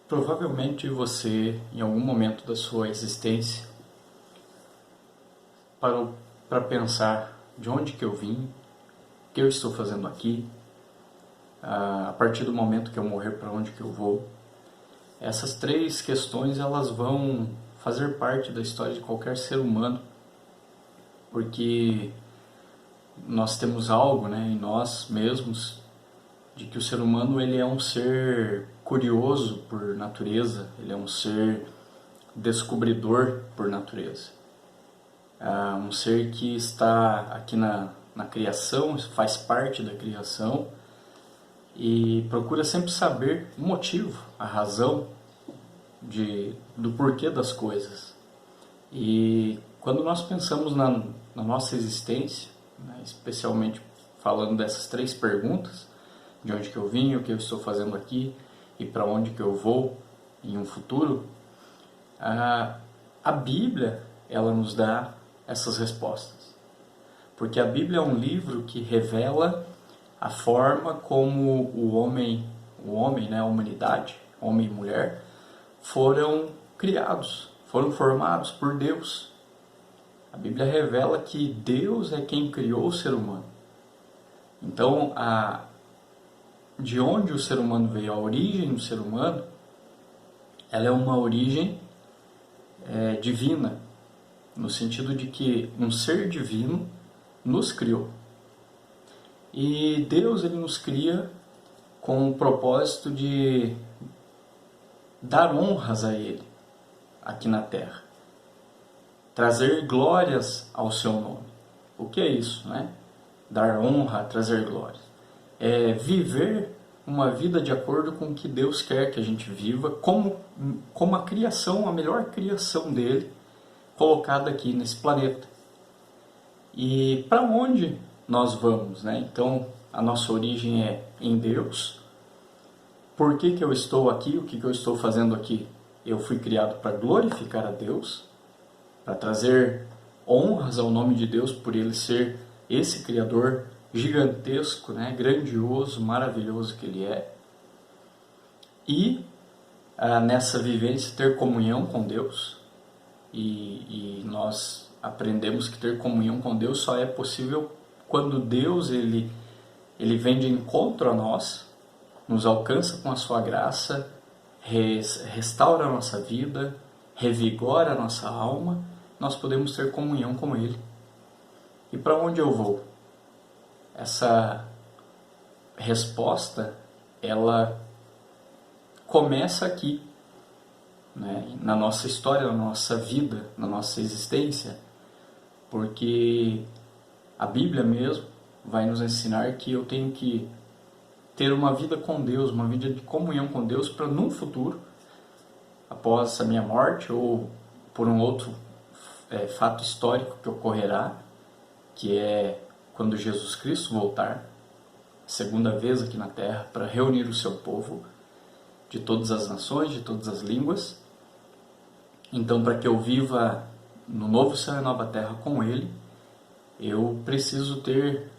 Provavelmente você, em algum momento da sua existência, parou para pensar de onde que eu vim, o que eu estou fazendo aqui, a partir do momento que eu morrer, para onde que eu vou. Essas três questões elas vão fazer parte da história de qualquer ser humano, porque nós temos algo, em nós mesmos, de que o ser humano ele é um ser curioso por natureza, ele é um ser descobridor por natureza. Um ser que está aqui na criação, faz parte da criação e procura sempre saber o motivo, a razão do porquê das coisas. E quando nós pensamos na nossa existência, especialmente falando dessas três perguntas, de onde que eu vim, o que eu estou fazendo aqui e para onde que eu vou em um futuro, a Bíblia ela nos dá essas respostas. Porque a Bíblia é um livro que revela a forma como o homem, a humanidade, homem e mulher, foram criados, foram formados por Deus. A Bíblia revela que Deus é quem criou o ser humano. Então, de onde o ser humano veio, a origem do ser humano, ela é uma origem divina, no sentido de que um ser divino nos criou. E Deus ele nos cria com o propósito de dar honras a Ele aqui na Terra, trazer glórias ao seu nome. O que é isso, Dar honra, trazer glórias. É viver uma vida de acordo com o que Deus quer que a gente viva, como a criação, a melhor criação dele, colocada aqui nesse planeta. E para onde nós vamos, Então, a nossa origem é em Deus. Por que eu estou aqui? O que eu estou fazendo aqui? Eu fui criado para glorificar a Deus, para trazer honras ao nome de Deus por Ele ser esse Criador gigantesco, grandioso, maravilhoso que Ele é. E nessa vivência ter comunhão com Deus. E nós aprendemos que ter comunhão com Deus só é possível quando Deus ele vem de encontro a nós, nos alcança com a sua graça, restaura a nossa vida, revigora a nossa alma, nós podemos ter comunhão com Ele. E para onde eu vou? Essa resposta, ela começa aqui, na nossa história, na nossa vida, na nossa existência, porque a Bíblia mesmo vai nos ensinar que eu tenho que ter uma vida com Deus, uma vida de comunhão com Deus, para num futuro, após a minha morte ou por um outro fato histórico que ocorrerá, que é quando Jesus Cristo voltar, a segunda vez aqui na Terra, para reunir o seu povo de todas as nações, de todas as línguas. Então, para que eu viva no novo céu e nova terra com Ele, eu preciso ter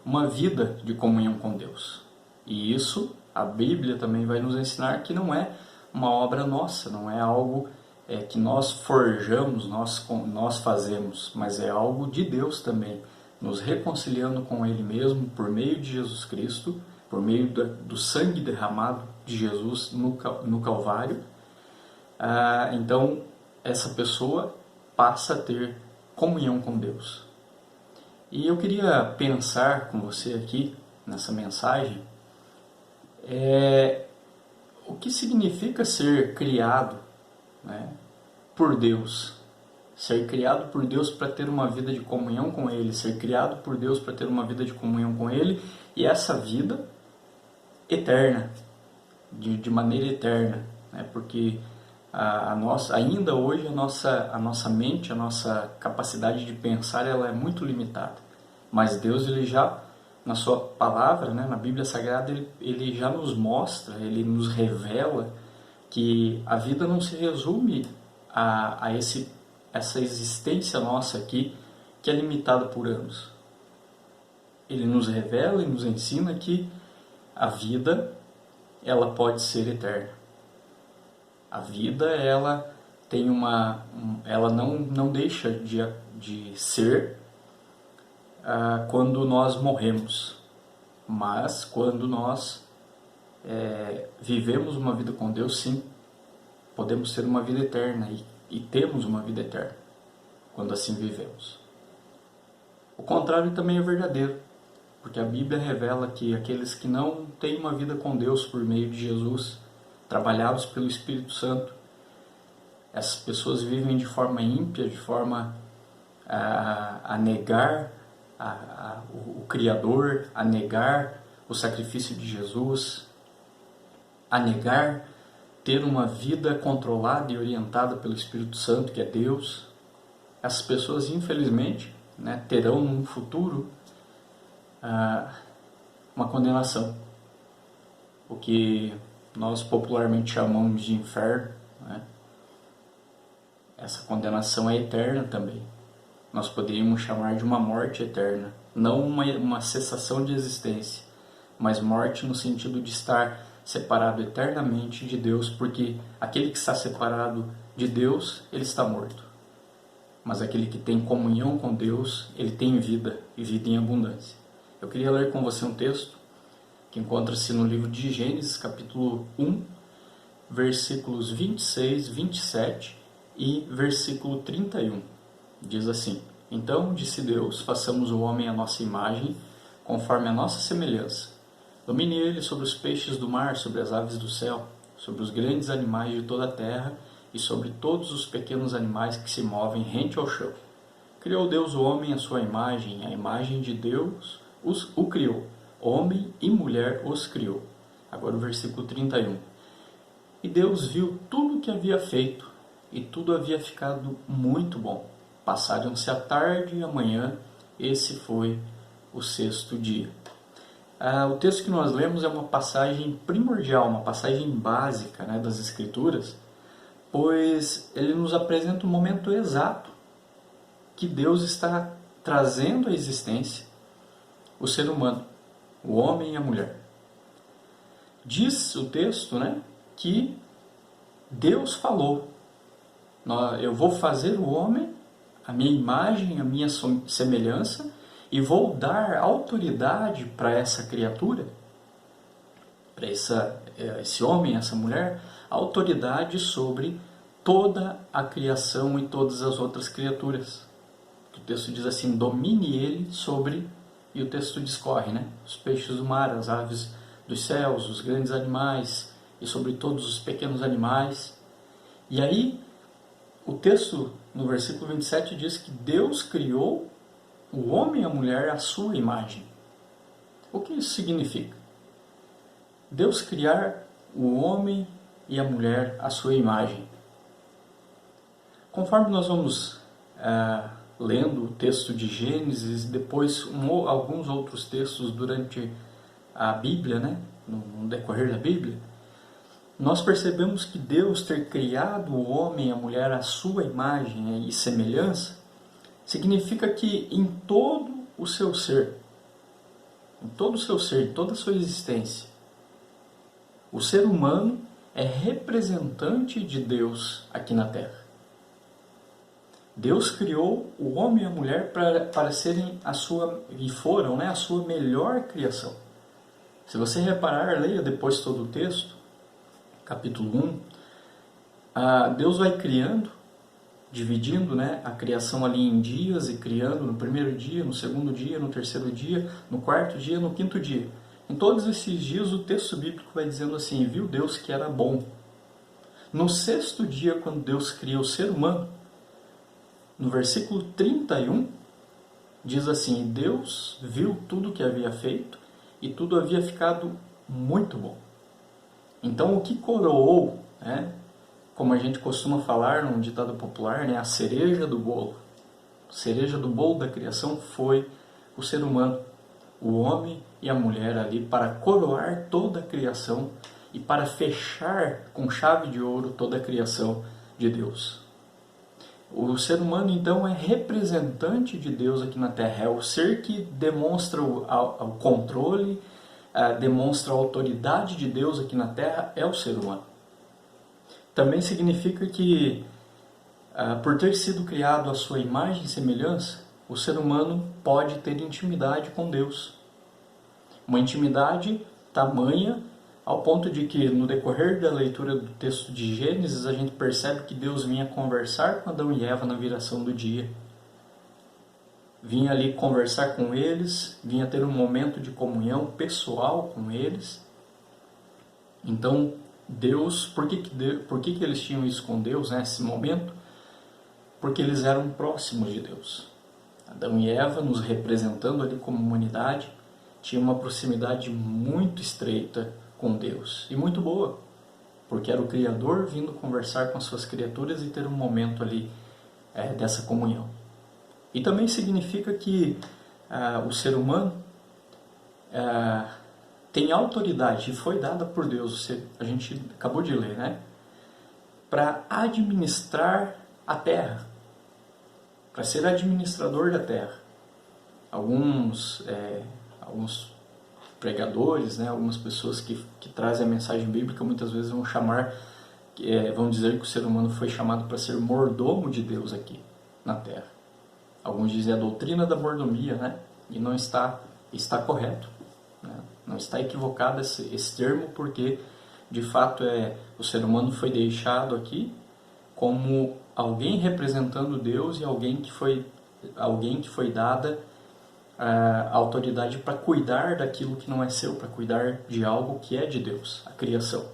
uma vida de comunhão com Deus. E isso, a Bíblia também vai nos ensinar que não é uma obra nossa, não é algo que nós forjamos, nós fazemos, mas é algo de Deus também, nos reconciliando com Ele mesmo por meio de Jesus Cristo, por meio do sangue derramado de Jesus no Calvário. Então, essa pessoa passa a ter comunhão com Deus. E eu queria pensar com você aqui, nessa mensagem, o que significa ser criado por Deus. Ser criado por Deus para ter uma vida de comunhão com Ele, ser criado por Deus para ter uma vida de comunhão com Ele, e essa vida eterna, de maneira eterna, porque ainda hoje a nossa mente, a nossa capacidade de pensar, ela é muito limitada. Mas Deus, ele já, na sua palavra, na Bíblia Sagrada, ele já nos mostra, ele nos revela que a vida não se resume a essa existência nossa aqui, que é limitada por anos. Ele nos revela e nos ensina que a vida ela pode ser eterna. A vida, ela tem ela não deixa de ser quando nós morremos, mas quando nós vivemos uma vida com Deus, sim, podemos ter uma vida eterna e temos uma vida eterna quando assim vivemos. O contrário também é verdadeiro, porque a Bíblia revela que aqueles que não têm uma vida com Deus por meio de Jesus, trabalhados pelo Espírito Santo, essas pessoas vivem de forma ímpia, de forma a negar o Criador, a negar o sacrifício de Jesus, a negar ter uma vida controlada e orientada pelo Espírito Santo, que é Deus. Essas pessoas, infelizmente, terão no futuro uma condenação, o que nós popularmente chamamos de inferno. Essa condenação é eterna também. Nós poderíamos chamar de uma morte eterna, não uma cessação de existência, mas morte no sentido de estar separado eternamente de Deus, porque aquele que está separado de Deus, ele está morto. Mas aquele que tem comunhão com Deus, ele tem vida, e vida em abundância. Eu queria ler com você um texto que encontra-se no livro de Gênesis, capítulo 1, versículos 26, 27 e versículo 31. Diz assim: Então disse Deus, façamos o homem à nossa imagem, conforme a nossa semelhança. Domine ele sobre os peixes do mar, sobre as aves do céu, sobre os grandes animais de toda a terra e sobre todos os pequenos animais que se movem rente ao chão. Criou Deus o homem à sua imagem, a imagem de Deus o criou. Homem e mulher os criou. Agora o versículo 31. E Deus viu tudo o que havia feito, e tudo havia ficado muito bom. Passaram-se a tarde e a manhã, esse foi o sexto dia. O texto que nós lemos é uma passagem primordial, uma passagem básica das Escrituras, pois ele nos apresenta o momento exato que Deus está trazendo à existência o ser humano, o homem e a mulher. Diz o texto que Deus falou: eu vou fazer o homem, a minha imagem, a minha semelhança, e vou dar autoridade para essa criatura, para esse homem, essa mulher, autoridade sobre toda a criação e todas as outras criaturas. O texto diz assim: domine ele sobre, e o texto discorre, os peixes do mar, as aves dos céus, os grandes animais, e sobre todos os pequenos animais. E aí, o texto, no versículo 27, diz que Deus criou o homem e a mulher à sua imagem. O que isso significa? Deus criar o homem e a mulher à sua imagem. Conforme nós vamos lendo o texto de Gênesis e depois alguns outros textos durante a Bíblia, no decorrer da Bíblia, nós percebemos que Deus ter criado o homem e a mulher à sua imagem e semelhança significa que em todo o seu ser, em toda a sua existência, o ser humano é representante de Deus aqui na Terra. Deus criou o homem e a mulher para serem foram a sua melhor criação. Se você reparar, leia depois todo o texto, capítulo 1, Deus vai criando, dividindo a criação ali em dias e criando no primeiro dia, no segundo dia, no terceiro dia, no quarto dia, no quinto dia. Em todos esses dias o texto bíblico vai dizendo assim: viu Deus que era bom. No sexto dia, quando Deus cria o ser humano, no versículo 31, diz assim: Deus viu tudo o que havia feito e tudo havia ficado muito bom. Então o que coroou, como a gente costuma falar num ditado popular, a cereja do bolo. A cereja do bolo da criação foi o ser humano, o homem e a mulher ali, para coroar toda a criação e para fechar com chave de ouro toda a criação de Deus. O ser humano, então, é representante de Deus aqui na Terra, é o ser que demonstra o controle, demonstra a autoridade de Deus aqui na Terra, é o ser humano. Também significa que, por ter sido criado à sua imagem e semelhança, o ser humano pode ter intimidade com Deus. Uma intimidade tamanha ao ponto de que, no decorrer da leitura do texto de Gênesis, a gente percebe que Deus vinha conversar com Adão e Eva na viração do dia. Vinha ali conversar com eles, vinha ter um momento de comunhão pessoal com eles. Então, Deus, por que eles tinham isso com Deus, né, esse momento? Porque eles eram próximos de Deus. Adão e Eva, nos representando ali como humanidade, tinham uma proximidade muito estreita com Deus e muito boa, porque era o Criador vindo conversar com as suas criaturas e ter um momento ali dessa comunhão. E também significa que o ser humano tem autoridade, e foi dada por Deus, a gente acabou de ler, né? Para administrar a terra, para ser administrador da terra. Alguns pregadores, né, algumas pessoas que trazem a mensagem bíblica, muitas vezes vão dizer que o ser humano foi chamado para ser mordomo de Deus aqui na terra. Alguns dizem a doutrina da mordomia, né? E não está correto, né? Não está equivocado esse termo, porque de fato o ser humano foi deixado aqui como alguém representando Deus e alguém que foi dada a autoridade para cuidar daquilo que não é seu, para cuidar de algo que é de Deus, a criação.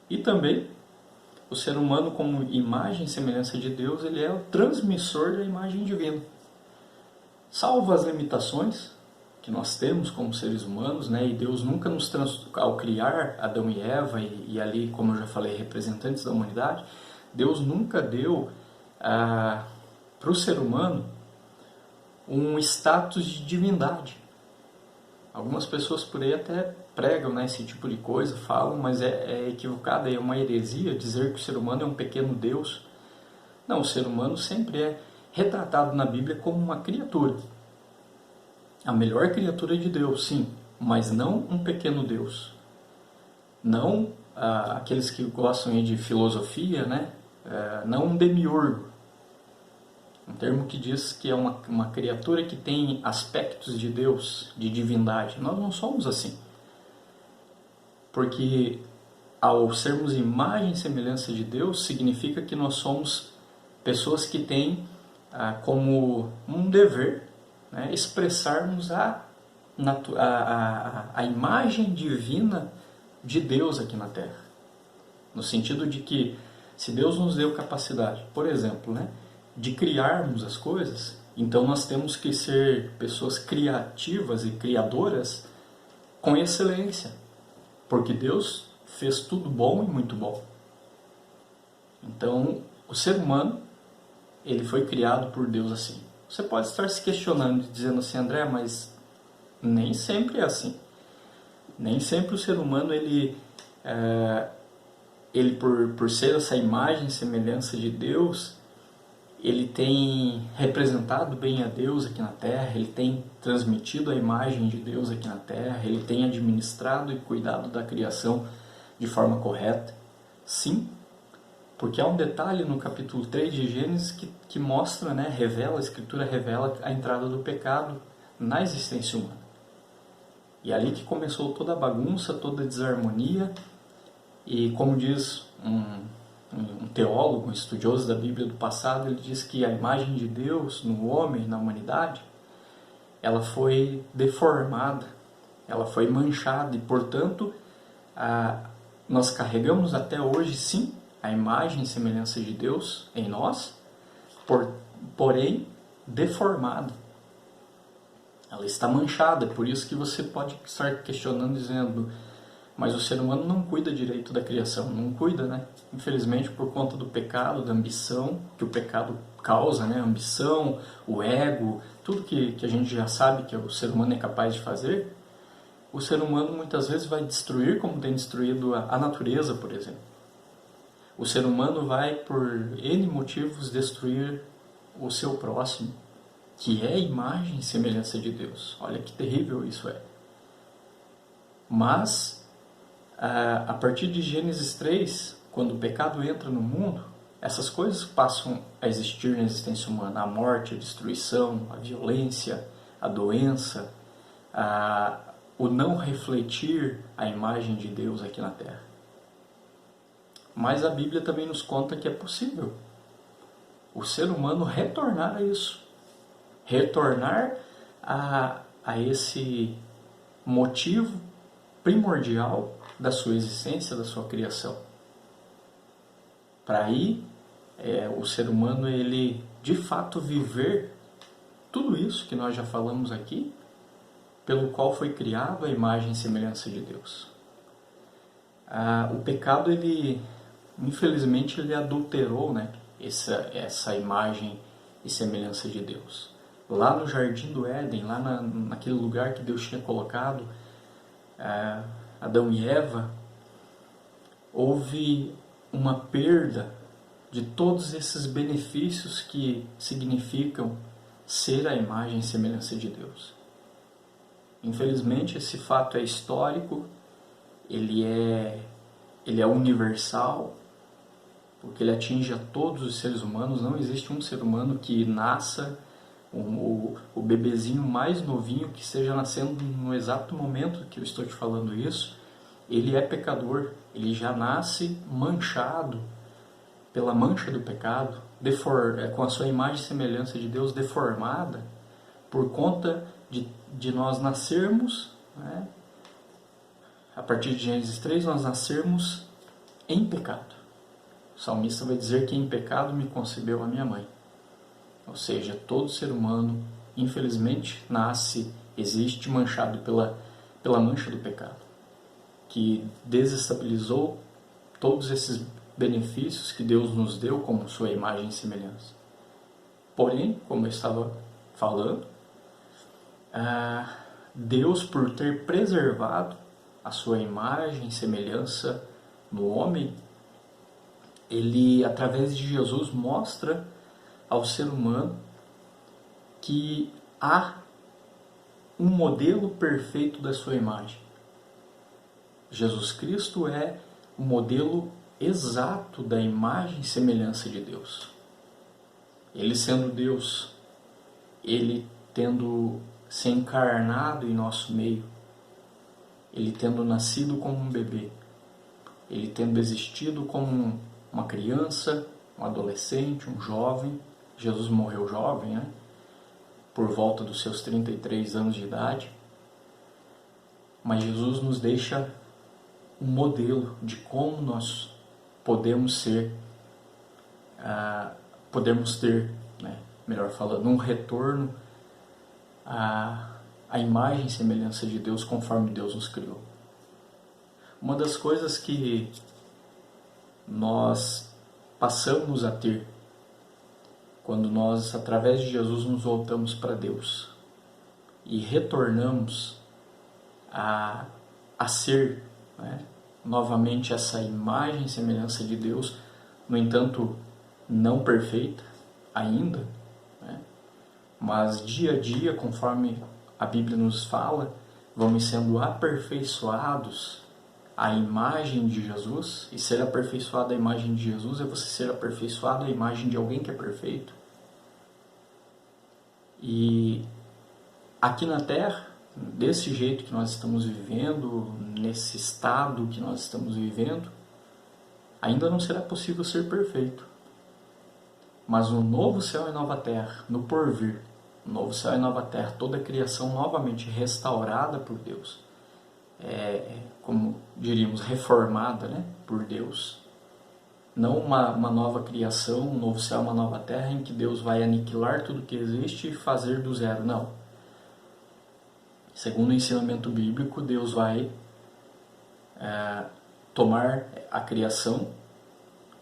E também o ser humano, como imagem e semelhança de Deus, ele é o transmissor da imagem divina. Salvo as limitações que nós temos como seres humanos, né? E Deus nunca ao criar Adão e Eva, e ali, como eu já falei, representantes da humanidade, Deus nunca deu para o ser humano um status de divindade. Algumas pessoas por aí até pregam, né, esse tipo de coisa, falam, mas é equivocado, é uma heresia dizer que o ser humano é um pequeno Deus. Não, o ser humano sempre é retratado na Bíblia como uma criatura. A melhor criatura de Deus, sim, mas não um pequeno Deus. Não aqueles que gostam aí de filosofia, né, não um demiurgo. Um termo que diz que é uma criatura que tem aspectos de Deus, de divindade. Nós não somos assim. Porque ao sermos imagem e semelhança de Deus, significa que nós somos pessoas que têm como um dever, né, expressarmos a imagem divina de Deus aqui na Terra. No sentido de que, se Deus nos deu capacidade, por exemplo, né, de criarmos as coisas, então nós temos que ser pessoas criativas e criadoras com excelência, porque Deus fez tudo bom e muito bom. Então, o ser humano, ele foi criado por Deus assim. Você pode estar se questionando, dizendo assim, André, mas nem sempre é assim. Nem sempre o ser humano, ele por ser essa imagem e semelhança de Deus, ele tem representado bem a Deus aqui na Terra, ele tem transmitido a imagem de Deus aqui na Terra, ele tem administrado e cuidado da criação de forma correta. Sim, porque há um detalhe no capítulo 3 de Gênesis que mostra, né, a Escritura revela a entrada do pecado na existência humana. E é ali que começou toda a bagunça, toda a desarmonia, e como diz um teólogo, um estudioso da Bíblia do passado, ele diz que a imagem de Deus no homem, na humanidade, ela foi deformada, ela foi manchada e, portanto, nós carregamos até hoje, sim, a imagem e semelhança de Deus em nós, porém deformada. Ela está manchada, por isso que você pode estar questionando, dizendo, mas o ser humano não cuida direito da criação, não cuida, né? Infelizmente, por conta do pecado, da ambição que o pecado causa, né? A ambição, o ego, tudo que a gente já sabe que o ser humano é capaz de fazer, o ser humano muitas vezes vai destruir, como tem destruído a natureza, por exemplo. O ser humano vai, por N motivos, destruir o seu próximo, que é a imagem e semelhança de Deus. Olha que terrível isso é. Mas, a partir de Gênesis 3, quando o pecado entra no mundo, essas coisas passam a existir na existência humana: a morte, a destruição, a violência, a doença, o não refletir a imagem de Deus aqui na Terra. Mas a Bíblia também nos conta que é possível o ser humano retornar a isso, retornar a esse motivo primordial da sua existência, da sua criação. Para aí, o ser humano, ele de fato viver tudo isso que nós já falamos aqui, pelo qual foi criado a imagem e semelhança de Deus. O pecado, ele, infelizmente, ele adulterou, né, essa imagem e semelhança de Deus. Lá no Jardim do Éden, lá naquele lugar que Deus tinha colocado Adão e Eva, houve uma perda de todos esses benefícios que significam ser a imagem e semelhança de Deus. Infelizmente, esse fato é histórico, ele é universal, porque ele atinge a todos os seres humanos. Não existe um ser humano que nasça, o bebezinho mais novinho que esteja nascendo no exato momento que eu estou te falando isso, ele é pecador, ele já nasce manchado pela mancha do pecado, com a sua imagem e semelhança de Deus deformada, por conta de nós nascermos, né? A partir de Gênesis 3, nós nascermos em pecado. O salmista vai dizer que em pecado me concebeu a minha mãe. Ou seja, todo ser humano, infelizmente, existe manchado pela mancha do pecado, que desestabilizou todos esses benefícios que Deus nos deu como sua imagem e semelhança. Porém, como eu estava falando, Deus, por ter preservado a sua imagem e semelhança no homem, ele, através de Jesus, mostra ao ser humano que há um modelo perfeito da sua imagem. Jesus Cristo é o modelo exato da imagem e semelhança de Deus. Ele sendo Deus, ele tendo se encarnado em nosso meio, ele tendo nascido como um bebê, ele tendo existido como uma criança, um adolescente, um jovem. Jesus morreu jovem, né? Por volta dos seus 33 anos de idade. Mas Jesus nos deixa um modelo de como nós podemos ter, né, melhor falando, um retorno à imagem e semelhança de Deus conforme Deus nos criou. Uma das coisas que nós passamos a ter quando nós, através de Jesus, nos voltamos para Deus e retornamos a ser, né, novamente essa imagem e semelhança de Deus, no entanto, não perfeita ainda, né, mas dia a dia, conforme a Bíblia nos fala, vamos sendo aperfeiçoados à imagem de Jesus. E ser aperfeiçoado à imagem de Jesus é você ser aperfeiçoado à imagem de alguém que é perfeito. E aqui na Terra, desse jeito que nós estamos vivendo, nesse estado que nós estamos vivendo, ainda não será possível ser perfeito. Mas no novo céu e nova terra, no porvir, novo céu e nova terra, toda a criação novamente restaurada por Deus, como diríamos, reformada, né, por Deus. Não uma nova criação, um novo céu, uma nova terra, em que Deus vai aniquilar tudo que existe e fazer do zero, não. Segundo o ensinamento bíblico, Deus vai tomar a criação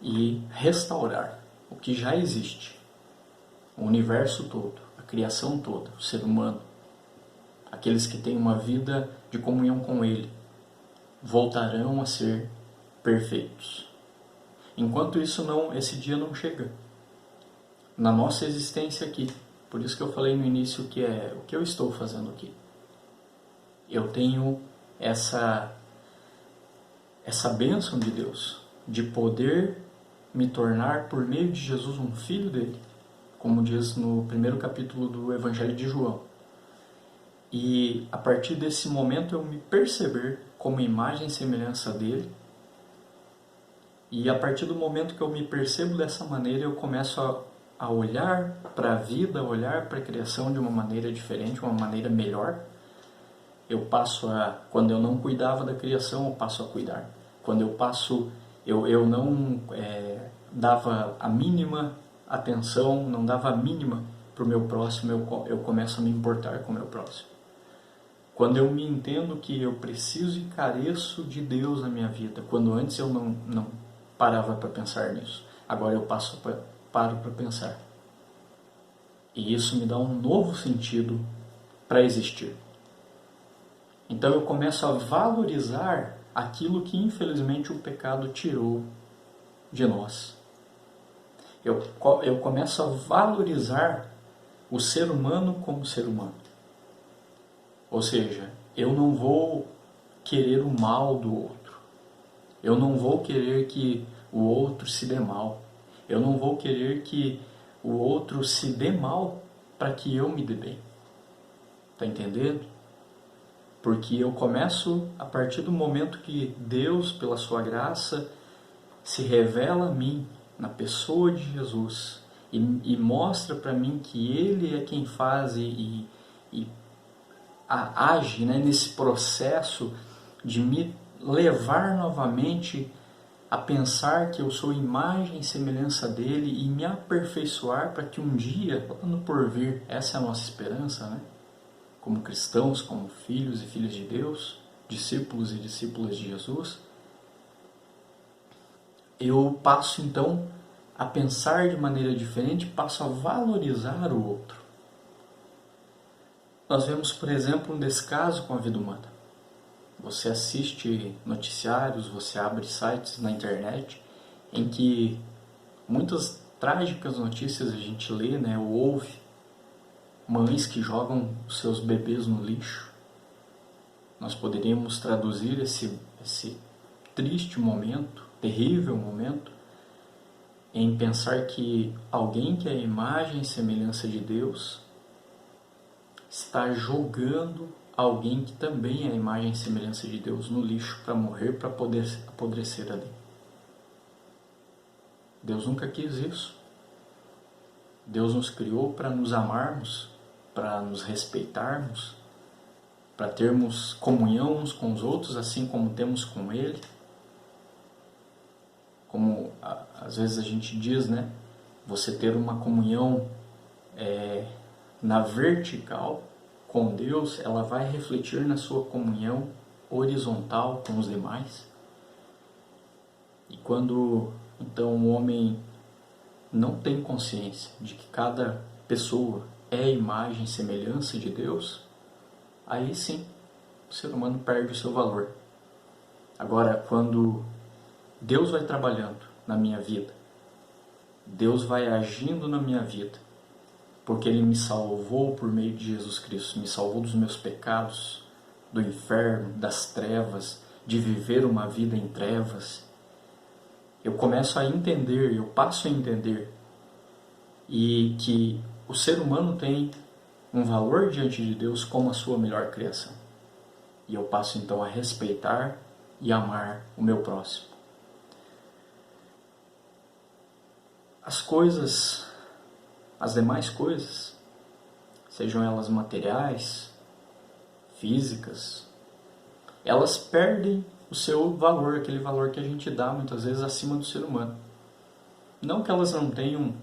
e restaurar o que já existe, o universo todo, a criação toda, o ser humano, aqueles que têm uma vida de comunhão com Ele, voltarão a ser perfeitos. Enquanto esse dia não chega, na nossa existência aqui, por isso que eu falei no início que é o que eu estou fazendo aqui. Eu tenho essa bênção de Deus, de poder me tornar, por meio de Jesus, um filho dele, como diz no primeiro capítulo do Evangelho de João. E a partir desse momento eu me perceber como imagem e semelhança dele, e a partir do momento que eu me percebo dessa maneira, eu começo a olhar para a vida, a olhar para a criação de uma maneira diferente, uma maneira melhor. Eu passo a, quando eu não cuidava da criação, eu passo a cuidar. Quando eu não dava a mínima atenção, não dava a mínima para o meu próximo, eu começo a me importar com o meu próximo. Quando eu me entendo que eu preciso e careço de Deus na minha vida, quando antes eu não parava para pensar nisso, agora eu paro para pensar. E isso me dá um novo sentido para existir. Então eu começo a valorizar aquilo que infelizmente o pecado tirou de nós. Eu começo a valorizar o ser humano como ser humano. Ou seja, eu não vou querer o mal do outro. Eu não vou querer que o outro se dê mal. Eu não vou querer que o outro se dê mal para que eu me dê bem. Está entendendo? Porque eu começo, a partir do momento que Deus, pela sua graça, se revela a mim, na pessoa de Jesus, e mostra para mim que Ele é quem faz e age, né, nesse processo de me levar novamente a pensar que eu sou imagem e semelhança dele e me aperfeiçoar para que um dia, lá no porvir, essa é a nossa esperança, né? Como cristãos, como filhos e filhas de Deus, discípulos e discípulas de Jesus, eu passo então a pensar de maneira diferente, passo a valorizar o outro. Nós vemos, por exemplo, um descaso com a vida humana. Você assiste noticiários, você abre sites na internet em que muitas trágicas notícias a gente lê, né, ou ouve. Mães que jogam os seus bebês no lixo. Nós poderíamos traduzir esse triste momento, terrível momento, em pensar que alguém que é a imagem e semelhança de Deus está jogando alguém que também é a imagem e semelhança de Deus no lixo para morrer, para poder apodrecer ali. Deus nunca quis isso. Deus nos criou para nos amarmos, para nos respeitarmos, para termos comunhão uns com os outros, assim como temos com Ele. Como às vezes a gente diz, né? Você ter uma comunhão na vertical com Deus, ela vai refletir na sua comunhão horizontal com os demais. E quando então o homem não tem consciência de que cada pessoa é a imagem e semelhança de Deus, aí sim o ser humano perde o seu valor. Agora, quando Deus vai trabalhando na minha vida, Deus vai agindo na minha vida, porque Ele me salvou por meio de Jesus Cristo, me salvou dos meus pecados, do inferno, das trevas, de viver uma vida em trevas. Eu começo a entender, eu passo a entender e que o ser humano tem um valor diante de Deus como a sua melhor criação. E eu passo então a respeitar e amar o meu próximo. As demais coisas, sejam elas materiais, físicas, elas perdem o seu valor, aquele valor que a gente dá muitas vezes acima do ser humano. Não que elas não tenham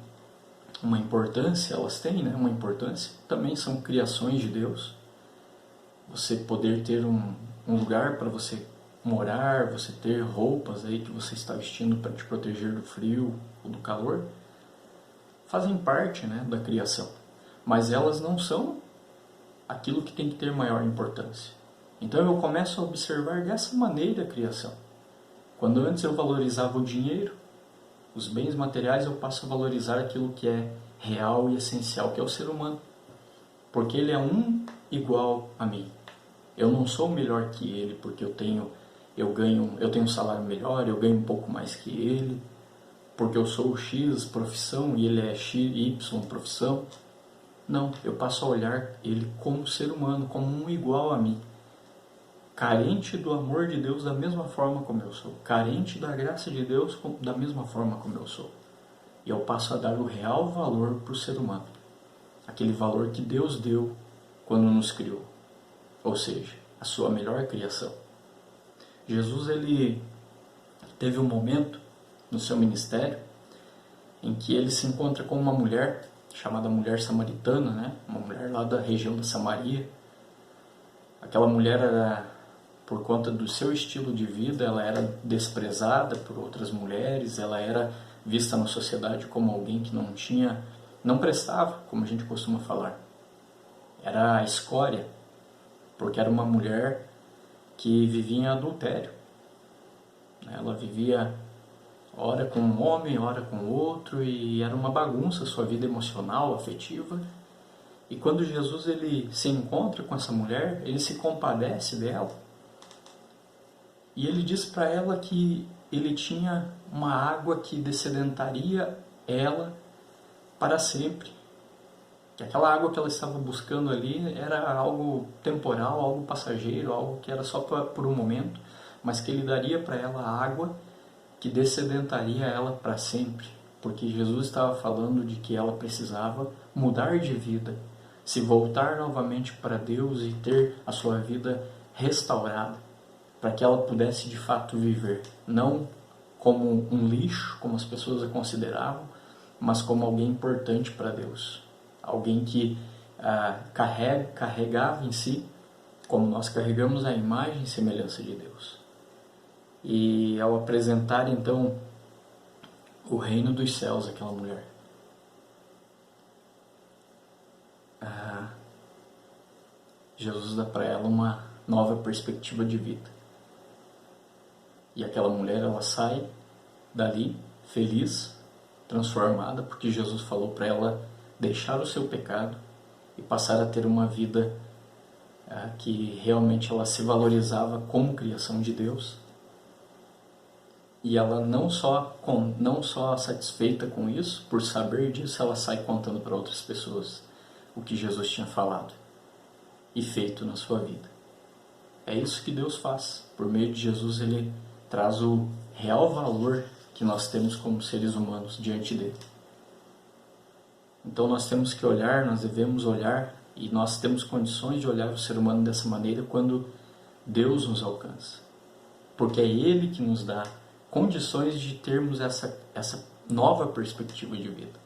uma importância, elas têm, né, uma importância, também são criações de Deus. Você poder ter um lugar para você morar, você ter roupas aí que você está vestindo para te proteger do frio ou do calor, fazem parte, né, da criação. Mas elas não são aquilo que tem que ter maior importância. Então eu começo a observar dessa maneira a criação. Quando antes eu valorizava o dinheiro, os bens materiais, eu passo a valorizar aquilo que é real e essencial, que é o ser humano. Porque ele é um igual a mim. Eu não sou melhor que ele porque eu tenho eu tenho um salário melhor, eu ganho um pouco mais que ele, porque eu sou X profissão e ele é Y profissão. Não, eu passo a olhar ele como ser humano, como um igual a mim, carente do amor de Deus da mesma forma como eu sou, carente da graça de Deus da mesma forma como eu sou. E eu passo a dar o real valor para o ser humano, aquele valor que Deus deu quando nos criou, ou seja, a sua melhor criação. Jesus, ele teve um momento no seu ministério em que ele se encontra com uma mulher chamada mulher samaritana, né? Uma mulher lá da região da Samaria. Aquela mulher era, por conta do seu estilo de vida, ela era desprezada por outras mulheres, ela era vista na sociedade como alguém que não prestava, como a gente costuma falar. Era a escória, porque era uma mulher que vivia em adultério. Ela vivia ora com um homem, ora com outro, e era uma bagunça a sua vida emocional, afetiva. E quando Jesus ele se encontra com essa mulher, ele se compadece dela, e ele diz para ela que ele tinha uma água que dessedentaria ela para sempre. Que aquela água que ela estava buscando ali era algo temporal, algo passageiro, algo que era só por um momento, mas que ele daria para ela água que dessedentaria ela para sempre, porque Jesus estava falando de que ela precisava mudar de vida, se voltar novamente para Deus e ter a sua vida restaurada, para que ela pudesse de fato viver, não como um lixo, como as pessoas a consideravam, mas como alguém importante para Deus, alguém que carregava em si, como nós carregamos a imagem e semelhança de Deus. E ao apresentar então o reino dos céus àquela mulher, Jesus dá para ela uma nova perspectiva de vida. E aquela mulher, ela sai dali feliz, transformada, porque Jesus falou para ela deixar o seu pecado e passar a ter uma vida que realmente ela se valorizava como criação de Deus. E ela não só satisfeita com isso, por saber disso, ela sai contando para outras pessoas o que Jesus tinha falado e feito na sua vida. É isso que Deus faz. Por meio de Jesus, ele traz o real valor que nós temos como seres humanos diante dele. Então nós temos que olhar, nós devemos olhar, e nós temos condições de olhar o ser humano dessa maneira quando Deus nos alcança. Porque é ele que nos dá condições de termos essa nova perspectiva de vida.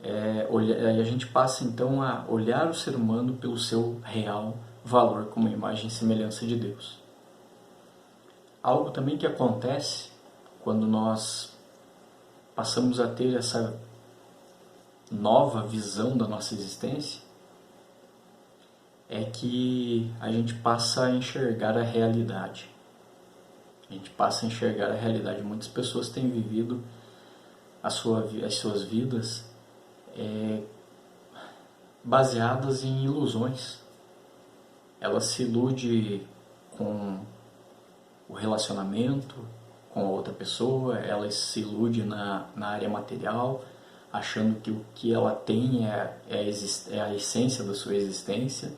A gente passa então a olhar o ser humano pelo seu real valor como imagem e semelhança de Deus. Algo também que acontece quando nós passamos a ter essa nova visão da nossa existência é que a gente passa a enxergar a realidade. A gente passa a enxergar a realidade. Muitas pessoas têm vivido as suas vidas baseadas em ilusões. Ela se ilude com o relacionamento com a outra pessoa, ela se ilude na área material, achando que o que ela tem é a essência da sua existência.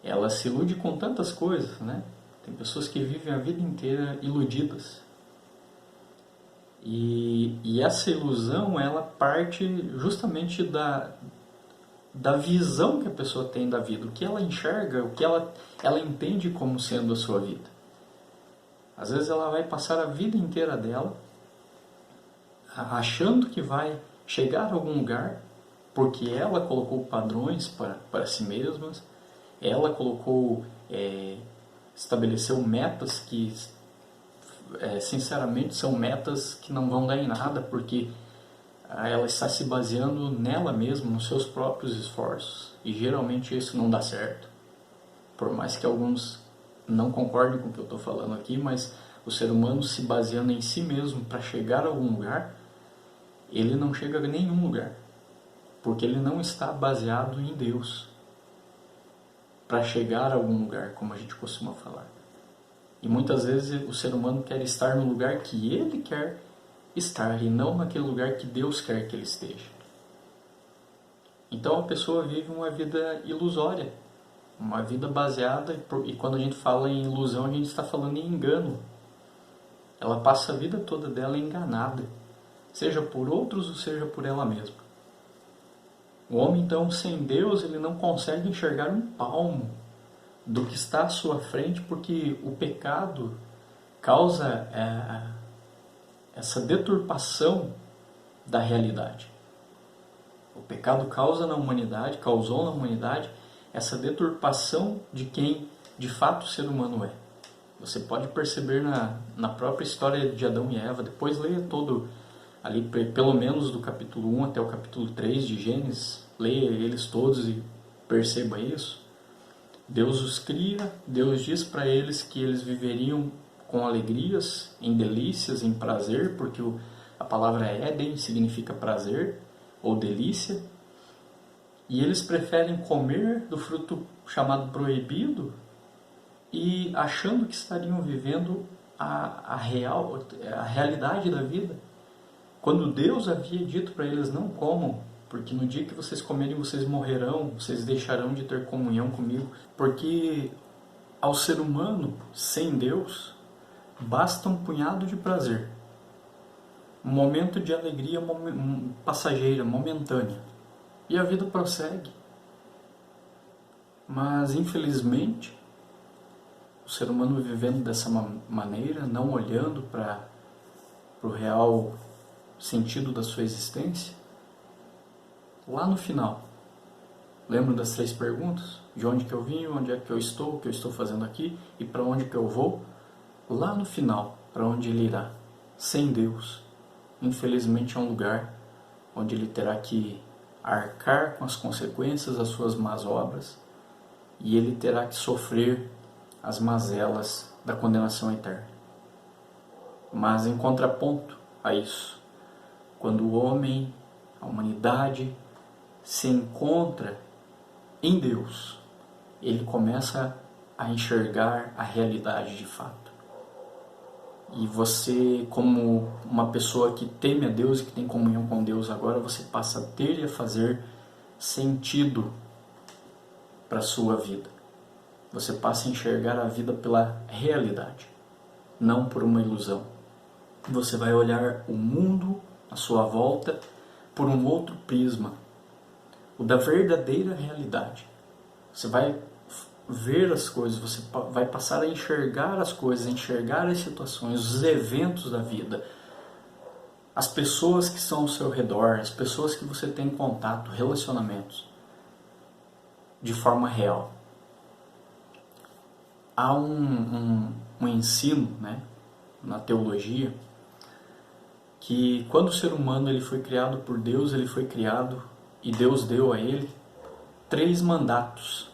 Ela se ilude com tantas coisas, né? Tem pessoas que vivem a vida inteira iludidas. E essa ilusão, ela parte justamente da visão que a pessoa tem da vida, o que ela enxerga, o que ela entende como sendo a sua vida. Às vezes ela vai passar a vida inteira dela achando que vai chegar a algum lugar, porque ela colocou padrões para si mesma, ela estabeleceu metas que, sinceramente, são metas que não vão dar em nada, porque ela está se baseando nela mesma, nos seus próprios esforços, e geralmente isso não dá certo. Por mais que alguns não concordem com o que eu estou falando aqui, mas o ser humano se baseando em si mesmo para chegar a algum lugar, ele não chega a nenhum lugar, porque ele não está baseado em Deus para chegar a algum lugar, como a gente costuma falar. E muitas vezes o ser humano quer estar no lugar que ele quer estar e não naquele lugar que Deus quer que ele esteja. Então a pessoa vive uma vida ilusória, uma vida baseada, e quando a gente fala em ilusão, a gente está falando em engano. Ela passa a vida toda dela enganada, seja por outros ou seja por ela mesma. O homem, então, sem Deus, ele não consegue enxergar um palmo do que está à sua frente, porque o pecado causa essa deturpação da realidade. O pecado causou na humanidade essa deturpação de quem de fato o ser humano é. Você pode perceber na própria história de Adão e Eva, depois leia todo, ali pelo menos do capítulo 1 até o capítulo 3 de Gênesis, leia eles todos e perceba isso. Deus os cria, Deus diz para eles que eles viveriam com alegrias, em delícias, em prazer, porque a palavra Éden significa prazer ou delícia, e eles preferem comer do fruto chamado proibido e achando que estariam vivendo a realidade da vida, quando Deus havia dito para eles: não comam, porque no dia que vocês comerem vocês morrerão, vocês deixarão de ter comunhão comigo. Porque ao ser humano, sem Deus, basta um punhado de prazer, um momento de alegria passageira, momentânea, e a vida prossegue. Mas infelizmente, o ser humano vivendo dessa maneira, não olhando para o real sentido da sua existência, lá no final, lembra das 3 perguntas? De onde que eu vim, onde é que eu estou, o que eu estou fazendo aqui e para onde que eu vou? Lá no final, para onde ele irá? Sem Deus, infelizmente é um lugar onde ele terá que arcar com as consequências das suas más obras e ele terá que sofrer as mazelas da condenação eterna. Mas em contraponto a isso, quando o homem, a humanidade, se encontra em Deus, ele começa a enxergar a realidade de fato. E você, como uma pessoa que teme a Deus e que tem comunhão com Deus, agora você passa a ter e a fazer sentido para a sua vida. Você passa a enxergar a vida pela realidade, não por uma ilusão. Você vai olhar o mundo à sua volta por um outro prisma, o da verdadeira realidade. Você vai ver as coisas, você vai passar a enxergar as coisas, a enxergar as situações, os eventos da vida, as pessoas que estão ao seu redor, as pessoas que você tem contato, relacionamentos, de forma real. Há um ensino, né, na teologia, que quando o ser humano ele foi criado por Deus, ele foi criado e Deus deu a ele 3 mandatos.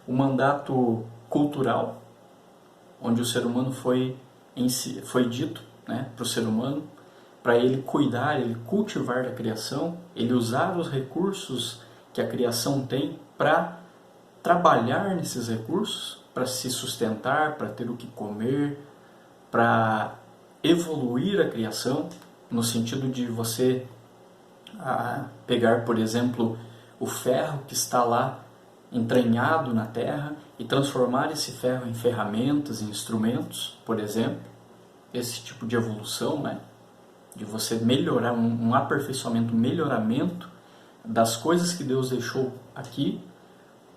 O mandato cultural, onde o ser humano foi dito, né, para o ser humano, para ele cuidar, ele cultivar a criação, ele usar os recursos que a criação tem para trabalhar nesses recursos, para se sustentar, para ter o que comer, para evoluir a criação, no sentido de você pegar, por exemplo, o ferro que está lá entranhado na terra e transformar esse ferro em ferramentas, em instrumentos, por exemplo. Esse tipo de evolução, né? De você melhorar, um aperfeiçoamento, um melhoramento das coisas que Deus deixou aqui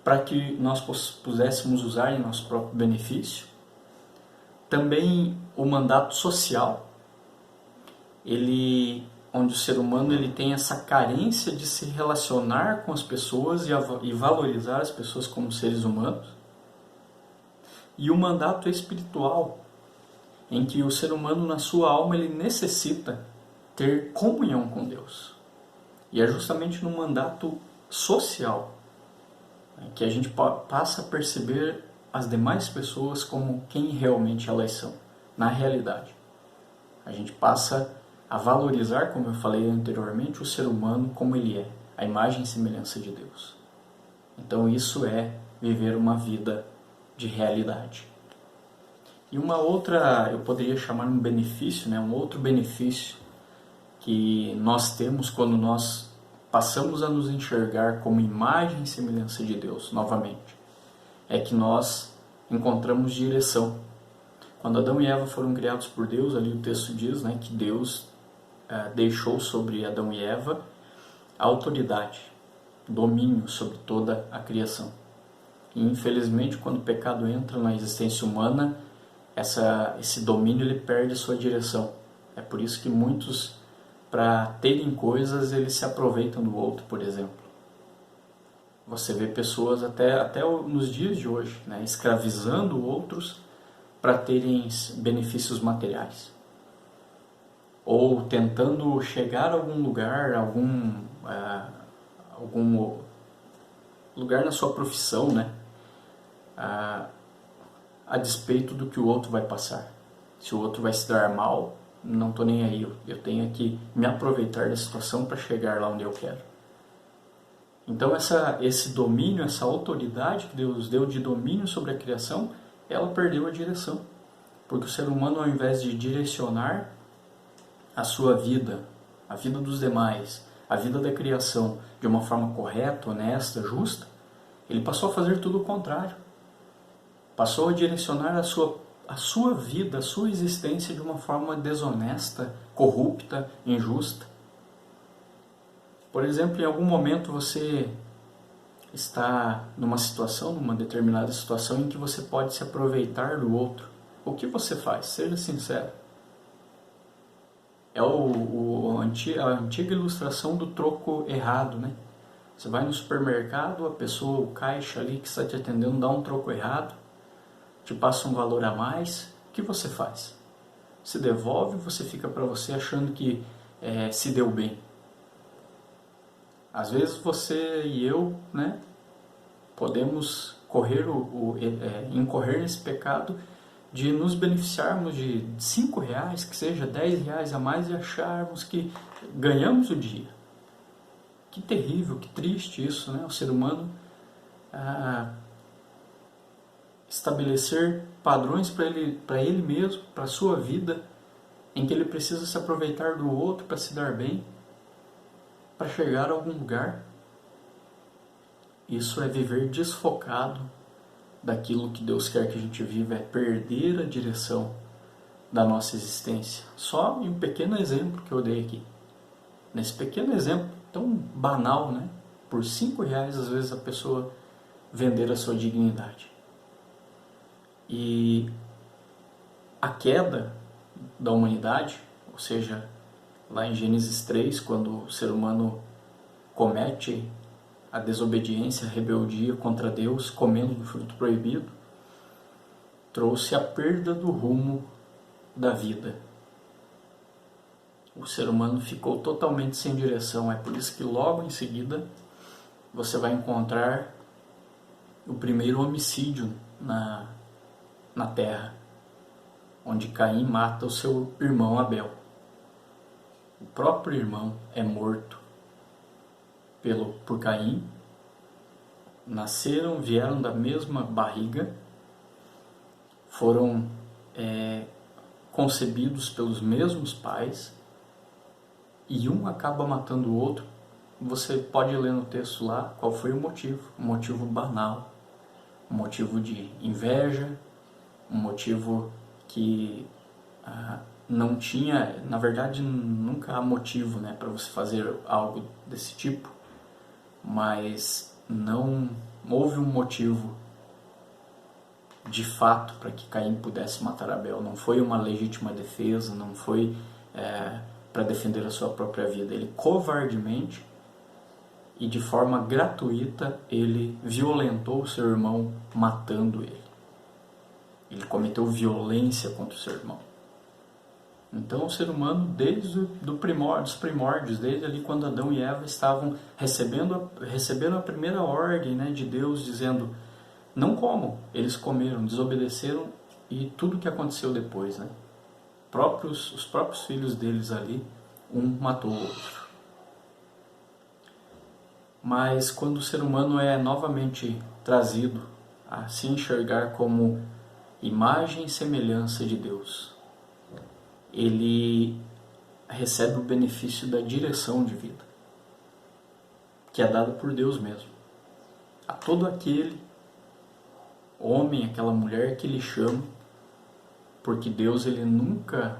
para que nós pudéssemos usar em nosso próprio benefício. Também o mandato social, onde o ser humano ele tem essa carência de se relacionar com as pessoas e valorizar as pessoas como seres humanos. E o mandato espiritual, em que o ser humano na sua alma ele necessita ter comunhão com Deus. E é justamente no mandato social que a gente passa a perceber as demais pessoas como quem realmente elas são, na realidade. A gente passa a valorizar, como eu falei anteriormente, o ser humano como ele é, a imagem e semelhança de Deus. Então isso é viver uma vida de realidade. E uma outra, eu poderia chamar um benefício, né? Um outro benefício que nós temos quando nós passamos a nos enxergar como imagem e semelhança de Deus, novamente, é que nós encontramos direção. Quando Adão e Eva foram criados por Deus, ali o texto diz, né, que Deus deixou sobre Adão e Eva a autoridade, domínio sobre toda a criação. E infelizmente, quando o pecado entra na existência humana, esse domínio ele perde a sua direção. É por isso que muitos, para terem coisas, eles se aproveitam do outro, por exemplo. Você vê pessoas até nos dias de hoje, né, escravizando outros para terem benefícios materiais. Ou tentando chegar a algum lugar, algum lugar na sua profissão, né, a despeito do que o outro vai passar. Se o outro vai se dar mal, não estou nem aí. Eu tenho que me aproveitar da situação para chegar lá onde eu quero. Então esse domínio, essa autoridade que Deus deu de domínio sobre a criação, ela perdeu a direção. Porque o ser humano, ao invés de direcionar a sua vida, a vida dos demais, a vida da criação, de uma forma correta, honesta, justa, ele passou a fazer tudo o contrário. Passou a direcionar a sua vida, a sua existência de uma forma desonesta, corrupta, injusta. Por exemplo, em algum momento você está numa determinada situação em que você pode se aproveitar do outro. O que você faz? Seja sincero. É a antiga ilustração do troco errado, né? Você vai no supermercado, a pessoa, o caixa ali que está te atendendo dá um troco errado, te passa um valor a mais, o que você faz? Se devolve, você fica para você achando que se deu bem. Às vezes você e eu, né, podemos incorrer nesse pecado de nos beneficiarmos de R$5, que seja R$10 a mais, e acharmos que ganhamos o dia. Que terrível, que triste isso, né? O ser humano estabelecer padrões para ele mesmo, para a sua vida, em que ele precisa se aproveitar do outro para se dar bem, para chegar a algum lugar. Isso é viver desfocado daquilo que Deus quer que a gente viva, é perder a direção da nossa existência. Só em um pequeno exemplo que eu dei aqui. Nesse pequeno exemplo, tão banal, né? Por R$5, às vezes, a pessoa vender a sua dignidade. E a queda da humanidade, ou seja, lá em Gênesis 3, quando o ser humano comete a desobediência, a rebeldia contra Deus, comendo do fruto proibido, trouxe a perda do rumo da vida. O ser humano ficou totalmente sem direção. É por isso que logo em seguida você vai encontrar o primeiro homicídio na terra, onde Caim mata o seu irmão Abel. O próprio irmão é morto por Caim. Vieram da mesma barriga, foram concebidos pelos mesmos pais, e um acaba matando o outro. Você pode ler no texto lá qual foi o motivo. Um motivo banal, um motivo de inveja, um motivo que não tinha, na verdade nunca há motivo, né, para você fazer algo desse tipo, mas não houve um motivo de fato para que Caim pudesse matar Abel. Não foi uma legítima defesa, não foi para defender a sua própria vida. Ele covardemente e de forma gratuita ele violentou o seu irmão, matando ele. Ele cometeu violência contra o seu irmão. Então o ser humano, desde os primórdios, desde ali quando Adão e Eva estavam recebendo a primeira ordem, né, de Deus, dizendo não comam, eles comeram, desobedeceram, e tudo que aconteceu depois, né? Os próprios filhos deles ali, um matou o outro. Mas quando o ser humano é novamente trazido a se enxergar como imagem e semelhança de Deus, ele recebe o benefício da direção de vida, que é dada por Deus mesmo. A todo aquele homem, aquela mulher que ele chama, porque Deus ele nunca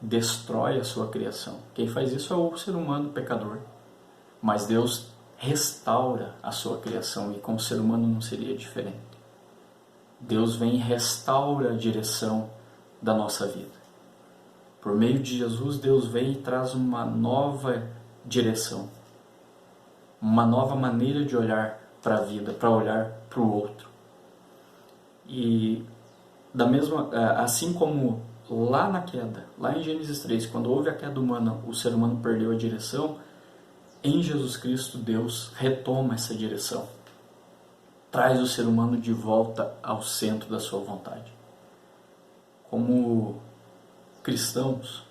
destrói a sua criação. Quem faz isso é o ser humano pecador. Mas Deus restaura a sua criação, e com o ser humano não seria diferente. Deus vem e restaura a direção da nossa vida. Por meio de Jesus, Deus vem e traz uma nova direção, uma nova maneira de olhar para a vida, para olhar para o outro. E assim como lá na queda, lá em Gênesis 3, quando houve a queda humana, o ser humano perdeu a direção, em Jesus Cristo Deus retoma essa direção, traz o ser humano de volta ao centro da sua vontade. Como cristãos,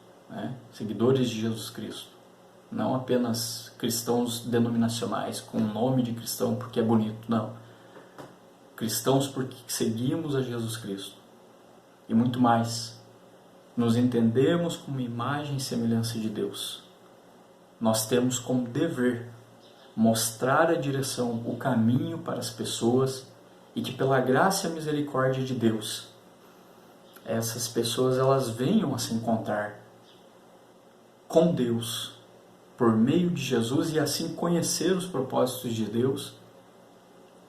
seguidores de Jesus Cristo, não apenas cristãos denominacionais com o nome de cristão porque é bonito, não. Cristãos porque seguimos a Jesus Cristo. E muito mais, nos entendemos como imagem e semelhança de Deus. Nós temos como dever mostrar a direção, o caminho para as pessoas, e que pela graça e a misericórdia de Deus, essas pessoas elas venham a se encontrar com Deus por meio de Jesus e assim conhecer os propósitos de Deus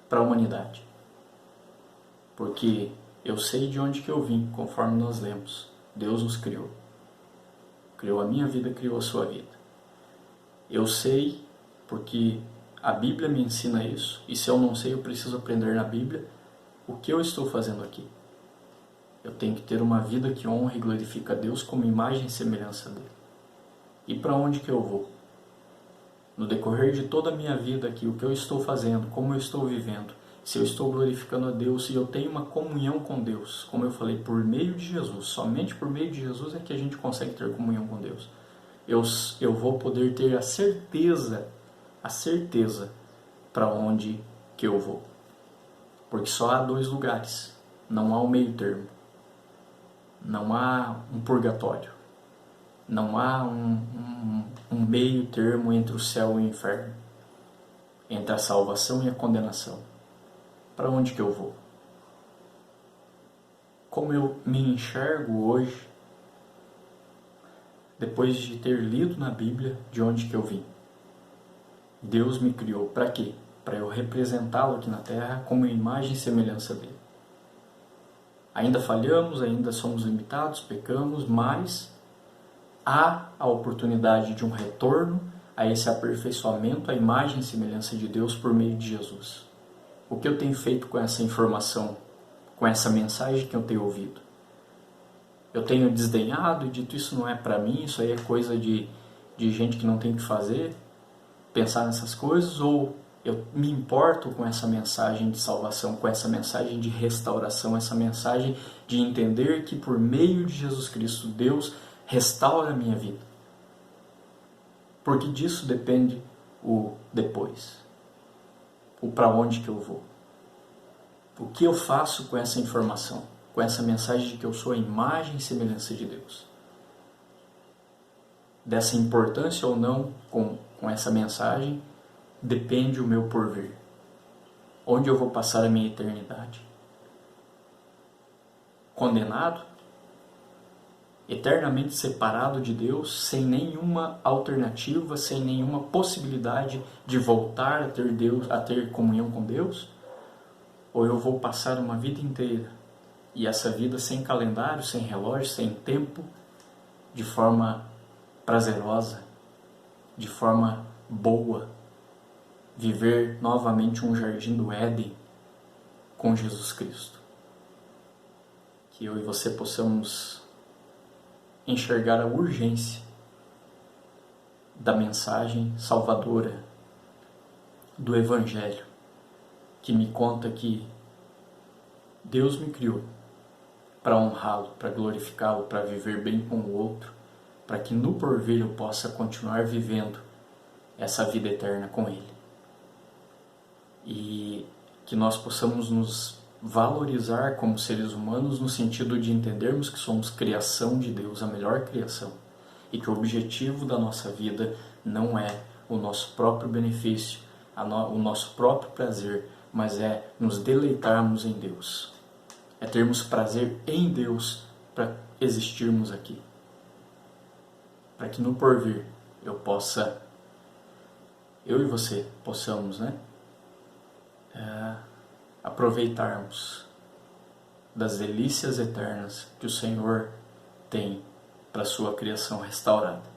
para a humanidade. Porque eu sei de onde que eu vim, conforme nós lemos. Deus nos criou. Criou a minha vida, criou a sua vida. Eu sei porque a Bíblia me ensina isso, e se eu não sei, eu preciso aprender na Bíblia o que eu estou fazendo aqui. Eu tenho que ter uma vida que honra e glorifica a Deus como imagem e semelhança dele. E para onde que eu vou? No decorrer de toda a minha vida aqui, o que eu estou fazendo, como eu estou vivendo, se eu estou glorificando a Deus, se eu tenho uma comunhão com Deus, como eu falei, por meio de Jesus, somente por meio de Jesus é que a gente consegue ter comunhão com Deus. Eu vou poder ter a certeza para onde que eu vou. Porque só há dois lugares, não há um meio termo, não há um purgatório, não há um meio termo entre o céu e o inferno, entre a salvação e a condenação. Para onde que eu vou? Como eu me enxergo hoje, depois de ter lido na Bíblia de onde que eu vim? Deus me criou para quê? Para eu representá-lo aqui na Terra como imagem e semelhança dele. Ainda falhamos, ainda somos limitados, pecamos, mas há a oportunidade de um retorno a esse aperfeiçoamento, a imagem e semelhança de Deus por meio de Jesus. O que eu tenho feito com essa informação, com essa mensagem que eu tenho ouvido? Eu tenho desdenhado e dito isso não é para mim, isso aí é coisa de gente que não tem o que fazer, pensar nessas coisas, ou eu me importo com essa mensagem de salvação, com essa mensagem de restauração, essa mensagem de entender que por meio de Jesus Cristo Deus restaura a minha vida. Porque disso depende o depois. O para onde que eu vou. O que eu faço com essa informação, com essa mensagem de que eu sou a imagem e semelhança de Deus. Dessa importância ou não com essa mensagem, depende o meu porvir. Onde eu vou passar a minha eternidade? Condenado? Eternamente separado de Deus, sem nenhuma alternativa, sem nenhuma possibilidade de voltar a ter Deus, a ter comunhão com Deus? Ou eu vou passar uma vida inteira, e essa vida sem calendário, sem relógio, sem tempo, de forma prazerosa, de forma boa, viver novamente um jardim do Éden com Jesus Cristo? Que eu e você possamos enxergar a urgência da mensagem salvadora do Evangelho, que me conta que Deus me criou para honrá-lo, para glorificá-lo, para viver bem com o outro, para que no porvir eu possa continuar vivendo essa vida eterna com Ele. E que nós possamos nos valorizar como seres humanos no sentido de entendermos que somos criação de Deus, a melhor criação, e que o objetivo da nossa vida não é o nosso próprio benefício, o nosso próprio prazer, mas é nos deleitarmos em Deus. É termos prazer em Deus para existirmos aqui. Para que no porvir eu e você possamos, aproveitarmos das delícias eternas que o Senhor tem para a sua criação restaurada.